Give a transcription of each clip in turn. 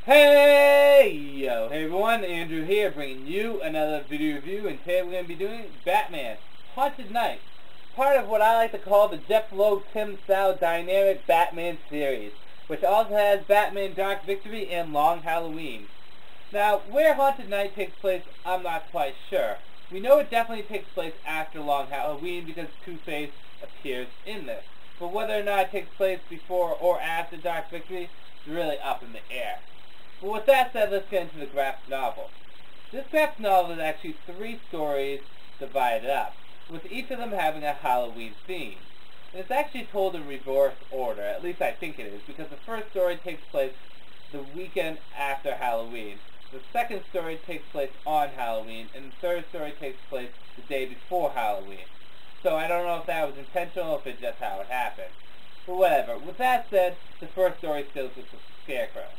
Hey everyone, Andrew here, bringing you another video review, and today we're going to be doing Batman Haunted Knight, part of what I like to call the Jeph Loeb Tim Sale dynamic Batman series, which also has Batman Dark Victory and Long Halloween. Now, where Haunted Knight takes place, I'm not quite sure. We know it definitely takes place after Long Halloween because Two-Face appears in this, but whether or not it takes place before or after Dark Victory is really up in the air. But with that said, let's get into the graphic novel. This graphic novel is actually 3 stories divided up, with each of them having a Halloween theme. And it's actually told in reverse order, at least I think it is, because the first story takes place the weekend after Halloween, the second story takes place on Halloween, and the third story takes place the day before Halloween. So I don't know if that was intentional or if it's just how it happened. But whatever. With that said, the first story deals with the Scarecrow.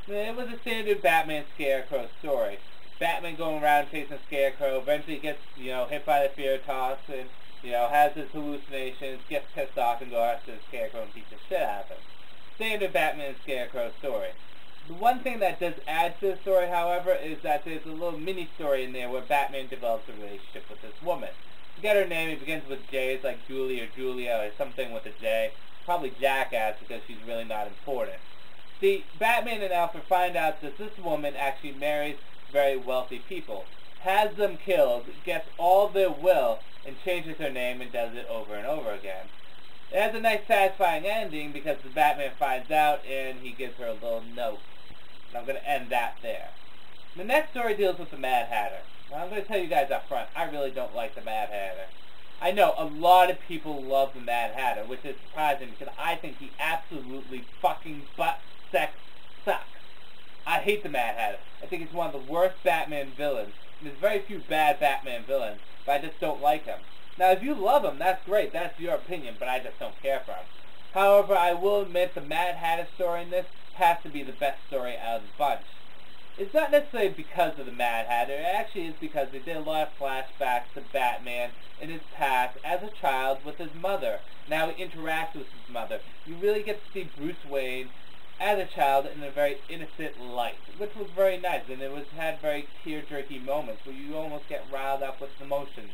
It was a standard Batman Scarecrow story. Batman going around chasing Scarecrow, eventually gets, hit by the fear toss and, has his hallucinations, gets pissed off and goes after the Scarecrow and beats the shit out of him. Standard Batman Scarecrow story. The one thing that does add to the story, however, is that there's a little mini story in there where Batman develops a relationship with this woman. Forget her name, it begins with J, it's like Julie or Julia or something with a J. Probably Jackass because she's really not important. See, Batman and Alfred find out that this woman actually marries very wealthy people, has them killed, gets all their will, and changes her name and does it over and over again. It has a nice satisfying ending because the Batman finds out and he gives her a little note. And I'm going to end that there. The next story deals with the Mad Hatter. Now, I'm going to tell you guys up front, I really don't like the Mad Hatter. I know a lot of people love the Mad Hatter, which is surprising because I think he absolutely fucking sex sucks. I hate the Mad Hatter. I think he's one of the worst Batman villains. And there's very few bad Batman villains, but I just don't like him. Now, if you love him, that's great. That's your opinion, but I just don't care for him. However, I will admit the Mad Hatter story in this has to be the best story out of the bunch. It's not necessarily because of the Mad Hatter. It actually is because they did a lot of flashbacks to Batman in his past as a child with his mother. Now he interacts with his mother. You really get to see Bruce Wayne as a child in a very innocent light, which was very nice, and it had very tear-jerky moments where you almost get riled up with emotions.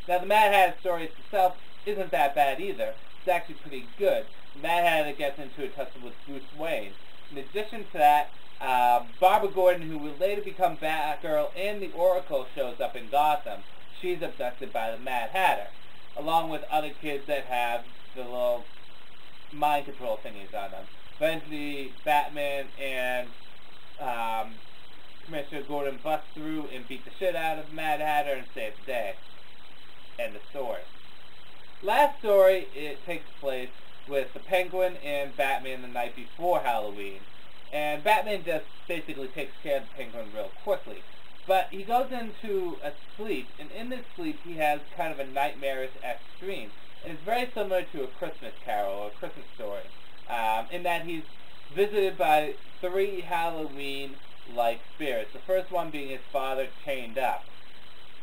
Now the Mad Hatter story itself isn't that bad either. It's actually pretty good. The Mad Hatter gets into a tussle with Bruce Wayne. In addition to that, Barbara Gordon, who will later become Batgirl and the Oracle, shows up in Gotham. She's abducted by the Mad Hatter, along with other kids that have the little mind control thingies on them. Eventually, Batman and Commissioner Gordon bust through and beat the shit out of Mad Hatter and save the day. End of story. Last story, it takes place with the Penguin and Batman the night before Halloween. And Batman just basically takes care of the Penguin real quickly. But he goes into a sleep, and in this sleep he has kind of a nightmarish-esque dream. And it's very similar to A Christmas Carol, or A Christmas Story. In that he's visited by 3 Halloween-like spirits. The first one being his father chained up.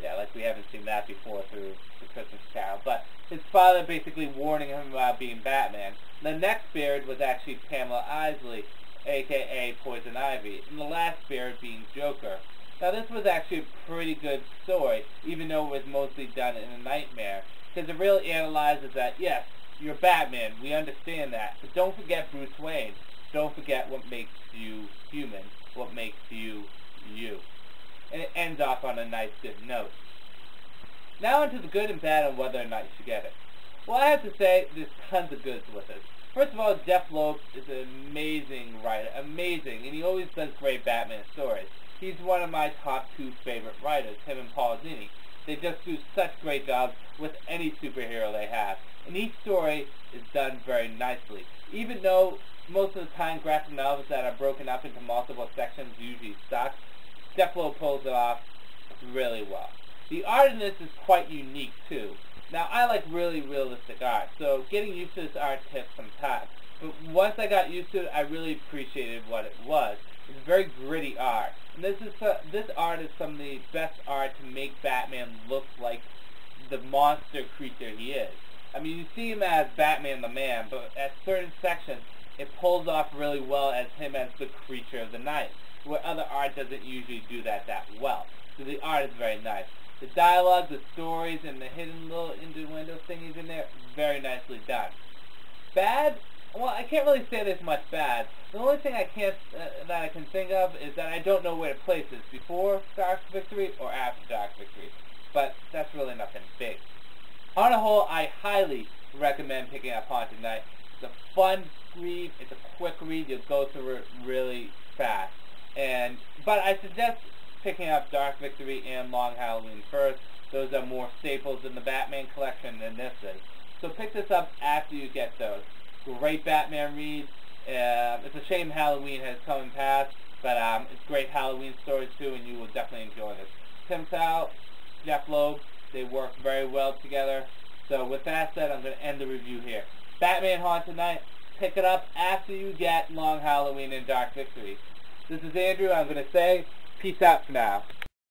Yeah, like we haven't seen that before through The Christmas Carol. But his father basically warning him about being Batman. The next spirit was actually Pamela Isley, a.k.a. Poison Ivy. And the last spirit being Joker. Now this was actually a pretty good story, even though it was mostly done in a nightmare. Because it really analyzes that, yes, you're Batman, we understand that, but don't forget Bruce Wayne. Don't forget what makes you human, what makes you, you. And it ends off on a nice, good note. Now into the good and bad on whether or not you should get it. Well, I have to say, there's tons of goods with it. First of all, Jeph Loeb is an amazing writer, amazing, and he always does great Batman stories. He's one of my top 2 favorite writers, him and Paul Dini. They just do such great jobs with any superhero they have. And each story is done very nicely. Even though most of the time graphic novels that are broken up into multiple sections usually suck, Jeph Loeb pulls it off really well. The art in this is quite unique too. Now I like really realistic art, so getting used to this art took some time. But once I got used to it, I really appreciated what it was. It's very gritty art. And this art is some of the best art to make Batman look like the monster creature he is. I mean, you see him as Batman the Man, but at certain sections, it pulls off really well as him as the creature of the night, where other art doesn't usually do that well. So the art is very nice. The dialogue, the stories, and the hidden little innuendo thingies in there, very nicely done. Bad? Well, I can't really say there's much bad. The only thing I can't that I can think of is that I don't know where to place this, before Dark Victory or after Dark Victory. But that's really nothing big. On a whole, I highly recommend picking up Haunted Knight. It's a fun read. It's a quick read. You'll go through it really fast. But I suggest picking up Dark Victory and Long Halloween first. Those are more staples in the Batman collection than this is. So pick this up after you get those. Great Batman read. It's a shame Halloween has come and passed, but it's great Halloween stories too, and you will definitely enjoy this. Tim Sal, Jeph Loeb, they work very well together. So with that said, I'm going to end the review here. Batman Haunted Knight, pick it up after you get Long Halloween and Dark Victory. This is Andrew. I'm going to say peace out for now.